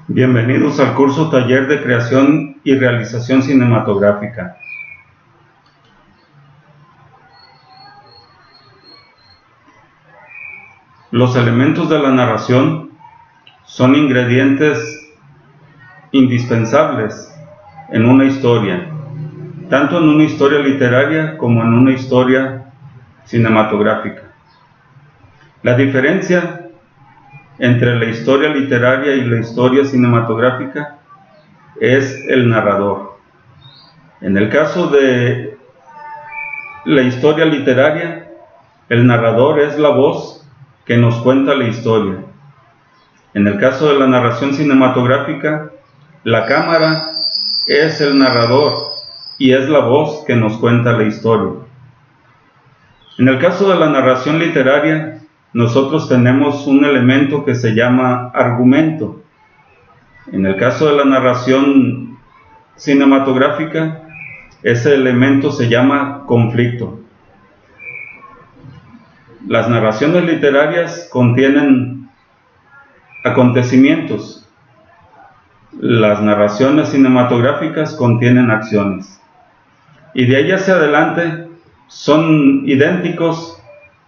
Bienvenidos al curso Taller de Creación y Realización Cinematográfica. Los elementos de la narración son ingredientes indispensables en una historia, tanto en una historia literaria como en una historia cinematográfica. La diferencia entre la historia literaria y la historia cinematográfica es el narrador. En el caso de la historia literaria, el narrador es la voz que nos cuenta la historia. En el caso de la narración cinematográfica, la cámara es el narrador y es la voz que nos cuenta la historia. En el caso de la narración literaria, nosotros tenemos un elemento que se llama argumento. En el caso de la narración cinematográfica, ese elemento se llama conflicto. Las narraciones literarias contienen acontecimientos. Las narraciones cinematográficas contienen acciones. Y de ahí hacia adelante son idénticos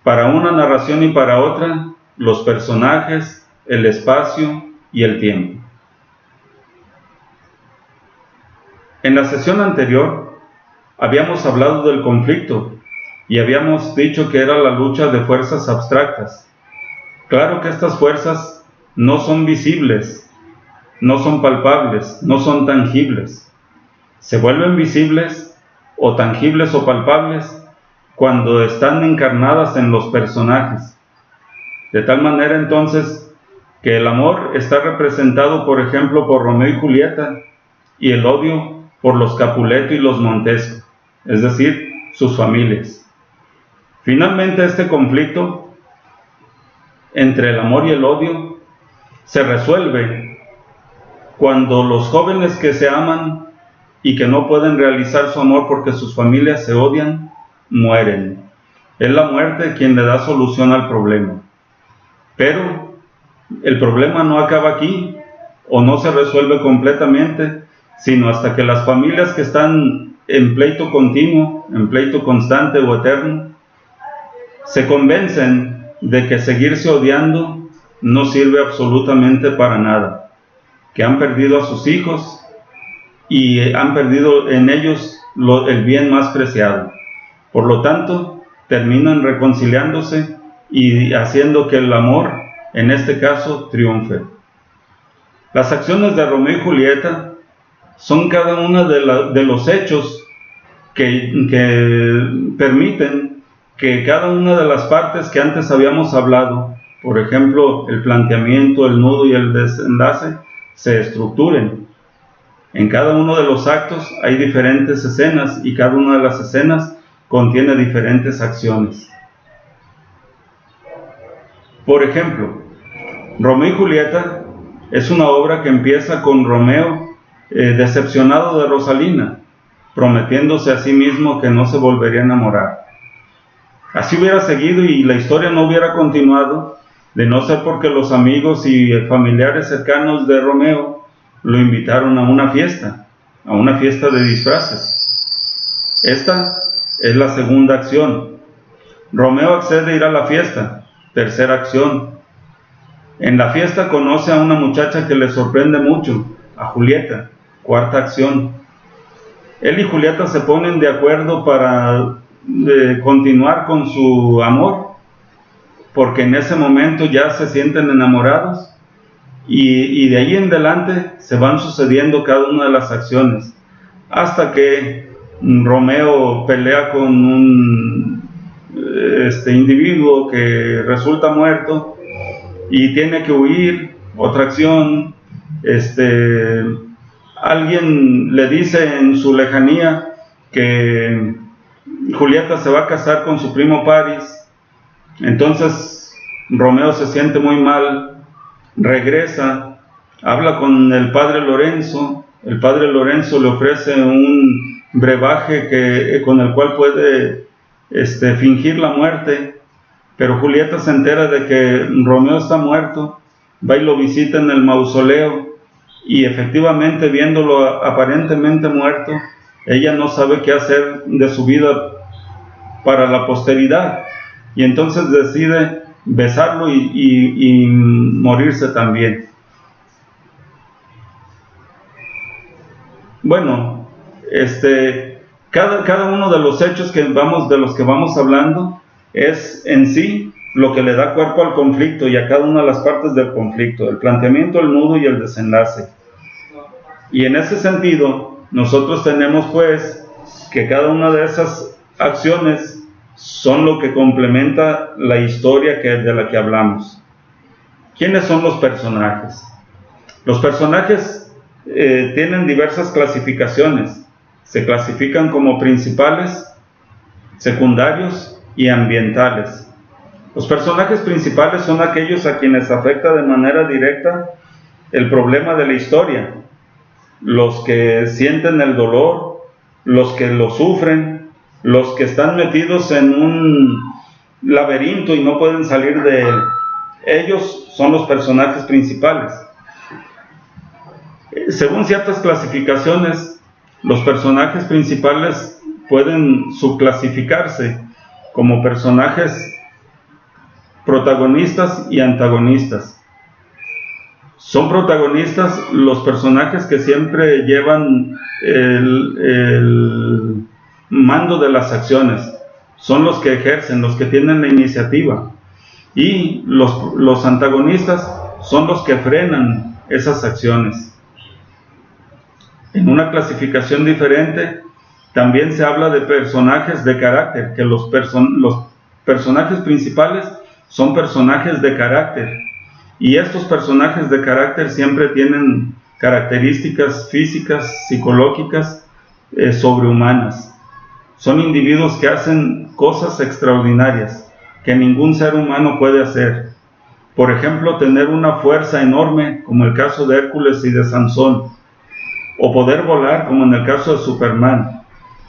para una narración y para otra los personajes, el espacio y el tiempo. En la sesión anterior habíamos hablado del conflicto y habíamos dicho que era la lucha de fuerzas abstractas. Claro que estas fuerzas no son visibles, no son palpables, no son tangibles. Se vuelven visibles o tangibles o palpables cuando están encarnadas en los personajes. De tal manera entonces que el amor está representado, por ejemplo, por Romeo y Julieta, y el odio por los Capuleto y los Montesco, es decir, sus familias. Finalmente, este conflicto entre el amor y el odio se resuelve cuando los jóvenes que se aman y que no pueden realizar su amor porque sus familias se odian, mueren. Es la muerte quien le da solución al problema. Pero el problema no acaba aquí o no se resuelve completamente, sino hasta que las familias que están en pleito continuo, en pleito constante o eterno, se convencen de que seguirse odiando no sirve absolutamente para nada, que han perdido a sus hijos y han perdido en ellos el bien más preciado. Por lo tanto, terminan reconciliándose y haciendo que el amor, en este caso, triunfe. Las acciones de Romeo y Julieta son cada una de los hechos que permiten que cada una de las partes que antes habíamos hablado, por ejemplo, el planteamiento, el nudo y el desenlace, se estructuren. En cada uno de los actos hay diferentes escenas y cada una de las escenas contiene diferentes acciones. Por ejemplo, Romeo y Julieta es una obra que empieza con Romeo decepcionado de Rosalina, prometiéndose a sí mismo que no se volvería a enamorar. Así hubiera seguido y la historia no hubiera continuado, de no ser porque los amigos y familiares cercanos de Romeo lo invitaron a una fiesta de disfraces. Esta es la segunda acción. Romeo accede a ir a la fiesta. Tercera acción. En la fiesta conoce a una muchacha que le sorprende mucho, a Julieta. Cuarta acción. Él y Julieta se ponen de acuerdo para continuar con su amor, porque en ese momento ya se sienten enamorados y de ahí en adelante se van sucediendo cada una de las acciones, hasta que Romeo pelea con un individuo que resulta muerto y tiene que huir. Otra acción. Alguien le dice en su lejanía que Julieta se va a casar con su primo Paris. Entonces Romeo se siente muy mal, regresa, habla con el padre Lorenzo. El padre Lorenzo le ofrece un brebaje con el cual puede fingir la muerte, pero Julieta se entera de que Romeo está muerto, va y lo visita en el mausoleo y efectivamente, viéndolo aparentemente muerto, ella no sabe qué hacer de su vida para la posteridad, y entonces decide besarlo y morirse también. Bueno, cada uno de los hechos de los que vamos hablando es en sí lo que le da cuerpo al conflicto y a cada una de las partes del conflicto, el planteamiento, el nudo y el desenlace. Y en ese sentido, nosotros tenemos pues que cada una de esas acciones son lo que complementa la historia de la que hablamos. ¿Quiénes son los personajes? Los personajes tienen diversas clasificaciones. Se clasifican como principales, secundarios y ambientales. Los personajes principales son aquellos a quienes afecta de manera directa el problema de la historia, los que sienten el dolor, los que lo sufren, los que están metidos en un laberinto y no pueden salir de él. Ellos son los personajes principales. Según ciertas clasificaciones, los personajes principales pueden subclasificarse como personajes protagonistas y antagonistas. Son protagonistas los personajes que siempre llevan el mando de las acciones, son los que ejercen, los que tienen la iniciativa, y los antagonistas son los que frenan esas acciones. En una clasificación diferente también se habla de personajes de carácter, que los personajes principales son personajes de carácter, y estos personajes de carácter siempre tienen características físicas, psicológicas, sobrehumanas. Son individuos que hacen cosas extraordinarias que ningún ser humano puede hacer. Por ejemplo, tener una fuerza enorme, como el caso de Hércules y de Sansón, o poder volar, como en el caso de Superman.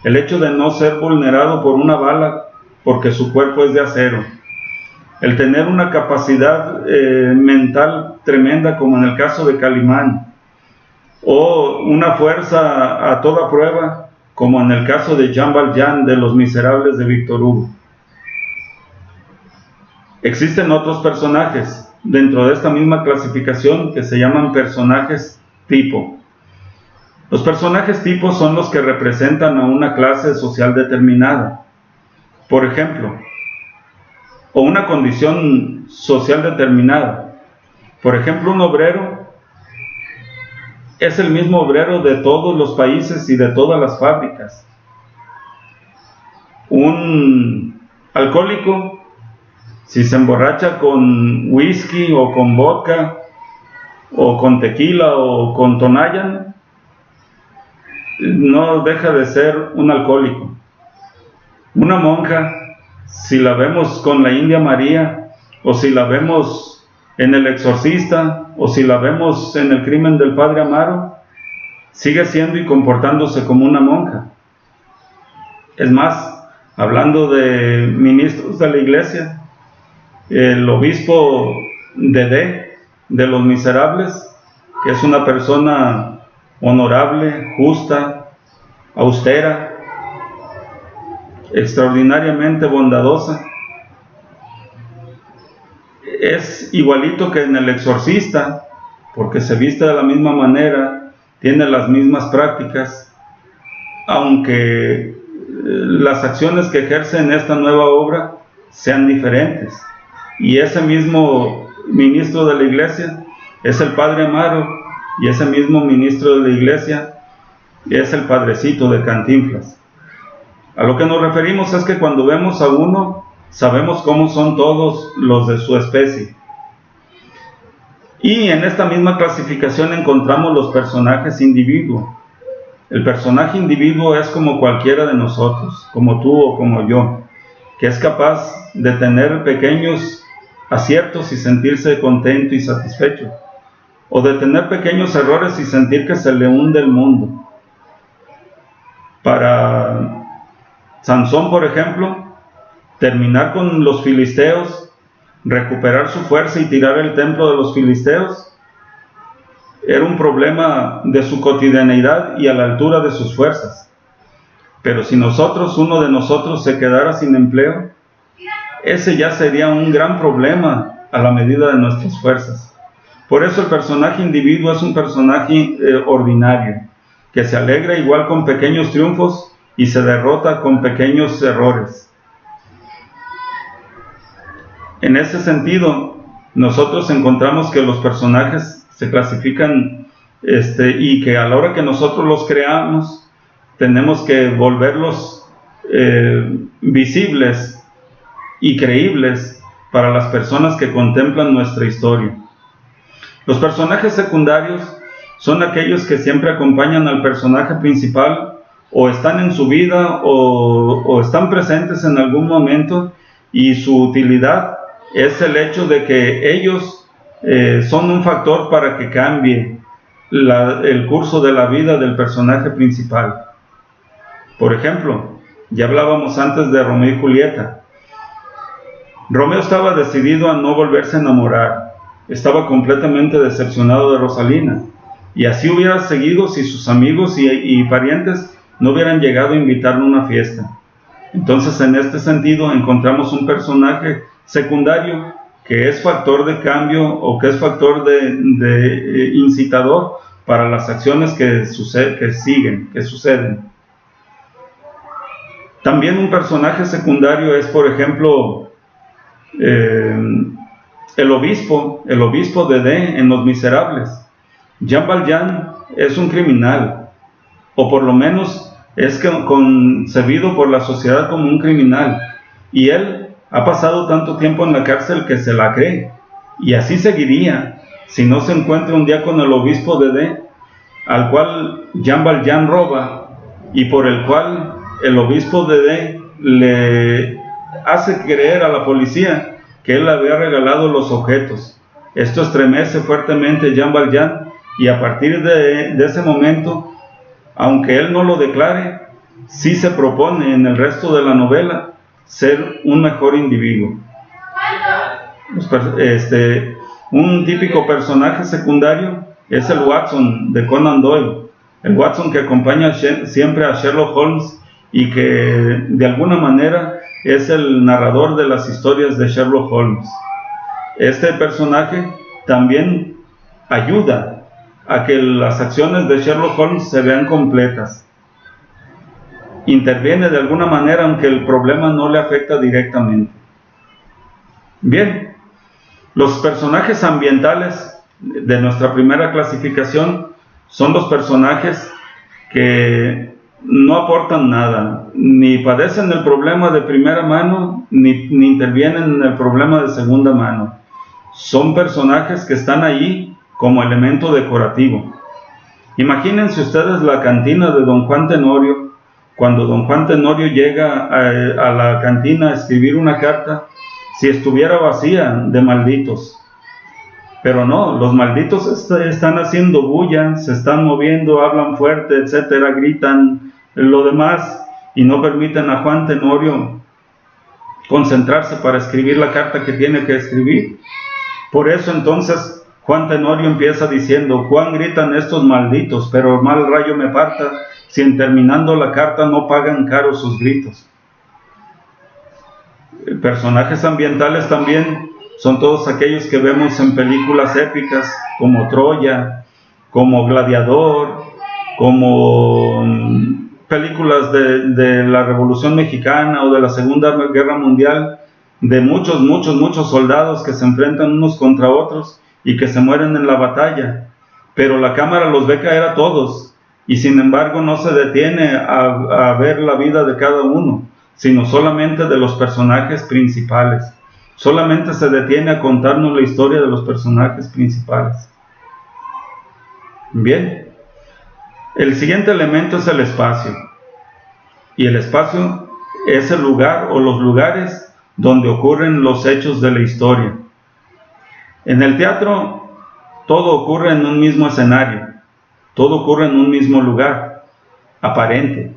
El hecho de no ser vulnerado por una bala porque su cuerpo es de acero. El tener una capacidad mental tremenda, como en el caso de Calimán, o una fuerza a toda prueba, como en el caso de Jean Valjean de Los Miserables de Víctor Hugo. Existen otros personajes dentro de esta misma clasificación que se llaman personajes tipo. Los personajes tipo son los que representan a una clase social determinada, por ejemplo, o una condición social determinada. Por ejemplo, un obrero es el mismo obrero de todos los países y de todas las fábricas. Un alcohólico, si se emborracha con whisky o con vodka o con tequila o con Tonayan, no deja de ser un alcohólico. Una monja, si la vemos con la India María, o si la vemos en El Exorcista, o si la vemos en El Crimen del Padre Amaro, sigue siendo y comportándose como una monja. Es más, hablando de ministros de la iglesia, el obispo de Los Miserables, que es una persona honorable, justa, austera, extraordinariamente bondadosa, es igualito que en El Exorcista, porque se viste de la misma manera, tiene las mismas prácticas, aunque las acciones que ejerce en esta nueva obra sean diferentes. Y ese mismo ministro de la iglesia es el Padre Amaro, y ese mismo ministro de la iglesia es el Padrecito de Cantinflas. A lo que nos referimos es que cuando vemos a uno, sabemos cómo son todos los de su especie. Y en esta misma clasificación encontramos los personajes individuo. El personaje individuo es como cualquiera de nosotros, como tú o como yo, que es capaz de tener pequeños aciertos y sentirse contento y satisfecho, o de tener pequeños errores y sentir que se le hunde el mundo. Para Sansón, por ejemplo, terminar con los filisteos, recuperar su fuerza y tirar el templo de los filisteos, era un problema de su cotidianeidad y a la altura de sus fuerzas. Pero si uno de nosotros se quedara sin empleo, ese ya sería un gran problema a la medida de nuestras fuerzas. Por eso el personaje individuo es un personaje ordinario, que se alegra igual con pequeños triunfos y se derrota con pequeños errores. En ese sentido, nosotros encontramos que los personajes se clasifican y que a la hora que nosotros los creamos, tenemos que volverlos visibles y creíbles para las personas que contemplan nuestra historia. Los personajes secundarios son aquellos que siempre acompañan al personaje principal, o están en su vida o están presentes en algún momento, y su utilidad es el hecho de que ellos son un factor para que cambie el curso de la vida del personaje principal. Por ejemplo, ya hablábamos antes de Romeo y Julieta. Romeo estaba decidido a no volverse a enamorar, estaba completamente decepcionado de Rosalina, y así hubiera seguido si sus amigos y parientes no hubieran llegado a invitarlo a una fiesta. Entonces, en este sentido, encontramos un personaje secundario que es factor de cambio o que es factor de incitador para las acciones que suceden. También un personaje secundario es, por ejemplo, el obispo de D en Los Miserables. Jean Valjean es un criminal, o por lo menos es concebido por la sociedad como un criminal, y él ha pasado tanto tiempo en la cárcel que se la cree, y así seguiría si no se encuentra un día con el obispo de D, al cual Jean Valjean roba, y por el cual el obispo de D le hace creer a la policía que él le había regalado los objetos. Esto estremece fuertemente a Jean Valjean, y a partir de ese momento, aunque él no lo declare, sí se propone en el resto de la novela ser un mejor individuo. Un típico personaje secundario es el Watson de Conan Doyle, el Watson que acompaña siempre a Sherlock Holmes y que de alguna manera es el narrador de las historias de Sherlock Holmes. Este personaje también ayuda a que las acciones de Sherlock Holmes se vean completas. Interviene de alguna manera aunque el problema no le afecta directamente. Bien, los personajes ambientales de nuestra primera clasificación son los personajes que no aportan nada, ni padecen el problema de primera mano, ni intervienen en el problema de segunda mano. Son personajes que están ahí como elemento decorativo. Imagínense ustedes la cantina de Don Juan Tenorio. Cuando Don Juan Tenorio llega a la cantina a escribir una carta, si estuviera vacía de malditos. Pero no, los malditos están haciendo bulla, se están moviendo, hablan fuerte, etcétera, gritan lo demás y no permiten a Juan Tenorio concentrarse para escribir la carta que tiene que escribir. Por eso entonces Juan Tenorio empieza diciendo: Juan, gritan estos malditos, pero mal rayo me parta si en terminando la carta no pagan caro sus gritos. Personajes ambientales también son todos aquellos que vemos en películas épicas como Troya, como Gladiador, como películas de la Revolución Mexicana o de la Segunda Guerra Mundial, de muchos soldados que se enfrentan unos contra otros y que se mueren en la batalla, pero la cámara los ve caer a todos, y sin embargo no se detiene a ver la vida de cada uno, sino solamente de los personajes principales. Solamente se detiene a contarnos la historia de los personajes principales. Bien, el siguiente elemento es el espacio, y el espacio es el lugar o los lugares donde ocurren los hechos de la historia. En el teatro todo ocurre en un mismo escenario, todo ocurre en un mismo lugar, aparente,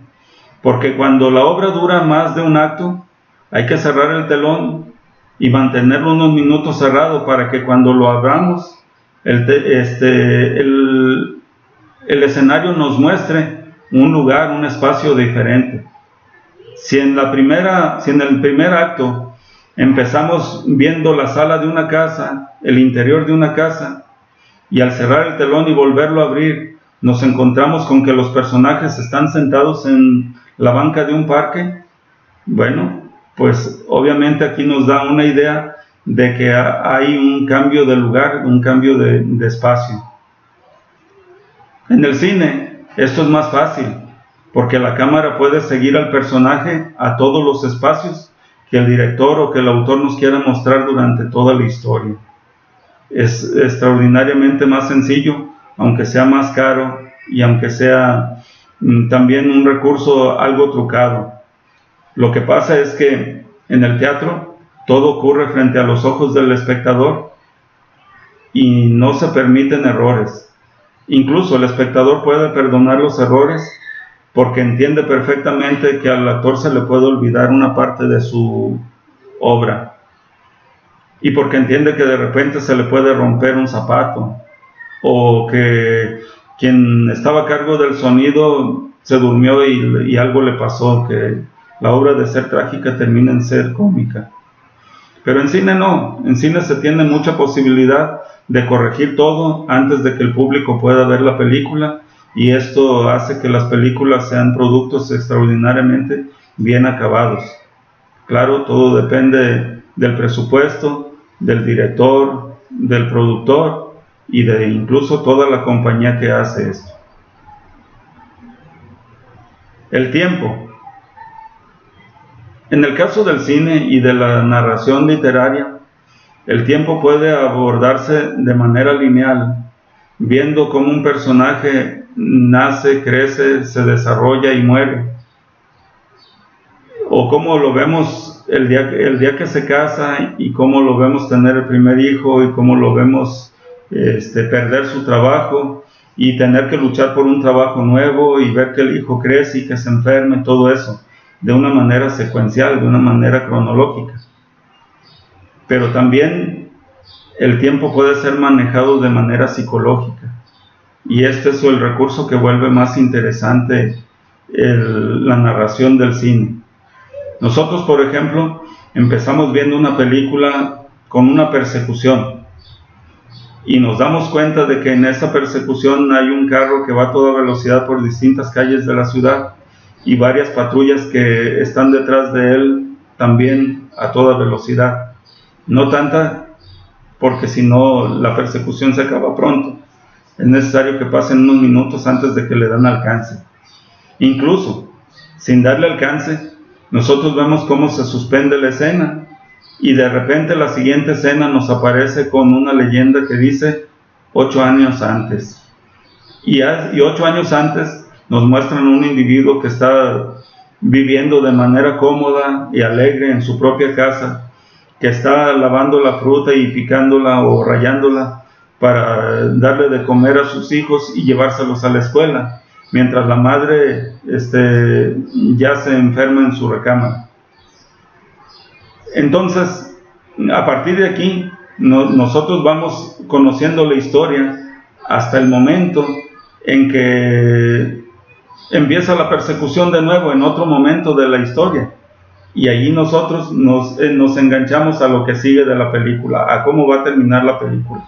porque cuando la obra dura más de un acto, hay que cerrar el telón y mantenerlo unos minutos cerrado para que cuando lo abramos el escenario nos muestre un lugar, un espacio diferente. Si en el primer acto empezamos viendo la sala de una casa, el interior de una casa, y al cerrar el telón y volverlo a abrir, nos encontramos con que los personajes están sentados en la banca de un parque, bueno, pues obviamente aquí nos da una idea de que hay un cambio de lugar, un cambio de espacio. En el cine esto es más fácil, porque la cámara puede seguir al personaje a todos los espacios que el director o que el autor nos quiera mostrar durante toda la historia. Es extraordinariamente más sencillo, aunque sea más caro y aunque sea también un recurso algo trucado. Lo que pasa es que en el teatro todo ocurre frente a los ojos del espectador y no se permiten errores. Incluso el espectador puede perdonar los errores porque entiende perfectamente que al actor se le puede olvidar una parte de su obra y porque entiende que de repente se le puede romper un zapato o que quien estaba a cargo del sonido se durmió y algo le pasó, que la obra de ser trágica termina en ser cómica. Pero en cine no, en cine se tiene mucha posibilidad de corregir todo antes de que el público pueda ver la película, y esto hace que las películas sean productos extraordinariamente bien acabados. Claro, todo depende del presupuesto, del director, del productor y de incluso toda la compañía que hace esto. El tiempo. En el caso del cine y de la narración literaria, el tiempo puede abordarse de manera lineal, viendo cómo un personaje nace, crece, se desarrolla y muere. O cómo lo vemos el día que se casa y cómo lo vemos tener el primer hijo y cómo lo vemos perder su trabajo y tener que luchar por un trabajo nuevo y ver que el hijo crece y que se enferme, todo eso, de una manera secuencial, de una manera cronológica. Pero también el tiempo puede ser manejado de manera psicológica, y este es el recurso que vuelve más interesante la narración del cine. Nosotros, por ejemplo, empezamos viendo una película con una persecución y nos damos cuenta de que en esa persecución hay un carro que va a toda velocidad por distintas calles de la ciudad y varias patrullas que están detrás de él también a toda velocidad. No tanta, porque si no la persecución se acaba pronto. Es necesario que pasen unos minutos antes de que le dan alcance. Incluso, sin darle alcance, nosotros vemos cómo se suspende la escena y de repente la siguiente escena nos aparece con una leyenda que dice 8 años antes. Y 8 años antes nos muestran un individuo que está viviendo de manera cómoda y alegre en su propia casa, que está lavando la fruta y picándola o rayándola para darle de comer a sus hijos y llevárselos a la escuela, mientras la madre ya se enferma en su recámara. Entonces, a partir de aquí, nosotros vamos conociendo la historia hasta el momento en que empieza la persecución de nuevo en otro momento de la historia. Y allí nosotros nos enganchamos a lo que sigue de la película, a cómo va a terminar la película.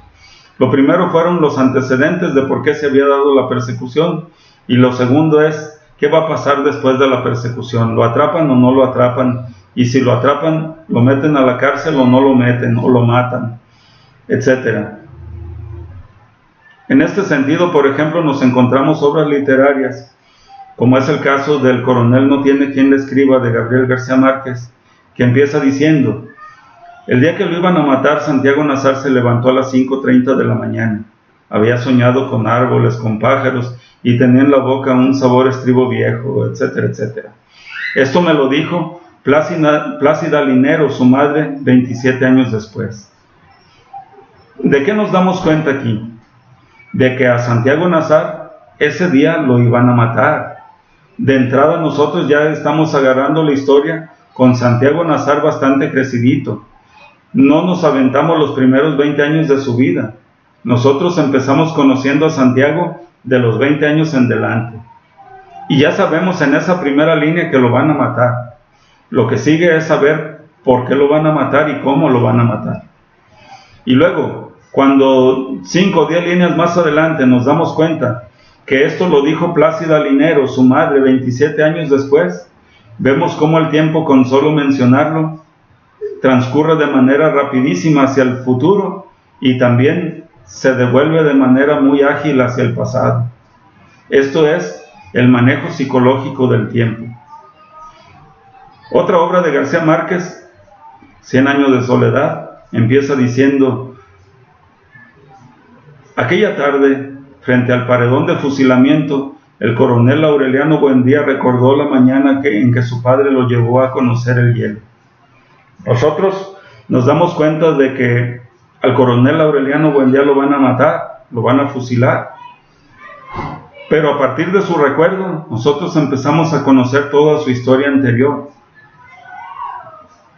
Lo primero fueron los antecedentes de por qué se había dado la persecución, y lo segundo es qué va a pasar después de la persecución. ¿Lo atrapan o no lo atrapan? Y si lo atrapan, ¿lo meten a la cárcel o no lo meten, o lo matan? Etcétera. En este sentido, por ejemplo, nos encontramos obras literarias, como es el caso del Coronel no tiene quien le escriba, de Gabriel García Márquez, que empieza diciendo: el día que lo iban a matar, Santiago Nazar se levantó a las 5:30 de la mañana. Había soñado con árboles, con pájaros, y tenía en la boca un sabor estribo viejo, etcétera, etcétera. Esto me lo dijo Plácida Linero, su madre, 27 años después. ¿De qué nos damos cuenta aquí? De que a Santiago Nazar ese día lo iban a matar. De entrada nosotros ya estamos agarrando la historia con Santiago Nazar bastante crecidito. No nos aventamos los primeros 20 años de su vida. nosotros empezamos conociendo a Santiago de los 20 años en delante. Y ya sabemos en esa primera línea que lo van a matar. Lo que sigue es saber por qué lo van a matar y cómo lo van a matar. Y luego, cuando 5 o 10 líneas más adelante nos damos cuenta que esto lo dijo Plácida Linero, su madre, 27 años después, vemos cómo el tiempo, con solo mencionarlo, transcurre de manera rapidísima hacia el futuro y también se devuelve de manera muy ágil hacia el pasado. Esto es el manejo psicológico del tiempo. Otra obra de García Márquez, 100 años de soledad, empieza diciendo: aquella tarde, frente al paredón de fusilamiento, el coronel Aureliano Buendía recordó la mañana en que su padre lo llevó a conocer el hielo. Nosotros nos damos cuenta de que al coronel Aureliano Buendía lo van a matar, lo van a fusilar. Pero a partir de su recuerdo, nosotros empezamos a conocer toda su historia anterior.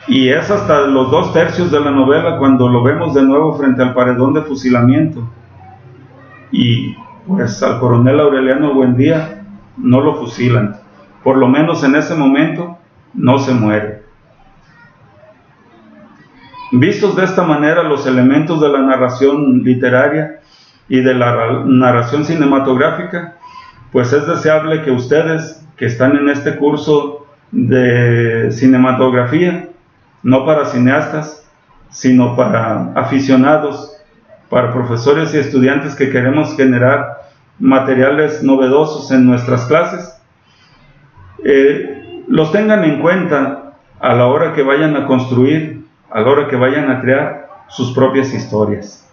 Y es hasta los 2/3 de la novela cuando lo vemos de nuevo frente al paredón de fusilamiento. Y pues al coronel Aureliano Buendía no lo fusilan. Por lo menos en ese momento no se muere. Vistos de esta manera los elementos de la narración literaria y de la narración cinematográfica, pues es deseable que ustedes que están en este curso de cinematografía, no para cineastas, sino para aficionados, para profesores y estudiantes que queremos generar materiales novedosos en nuestras clases, los tengan en cuenta a la hora que vayan a construir, a la hora que vayan a crear sus propias historias.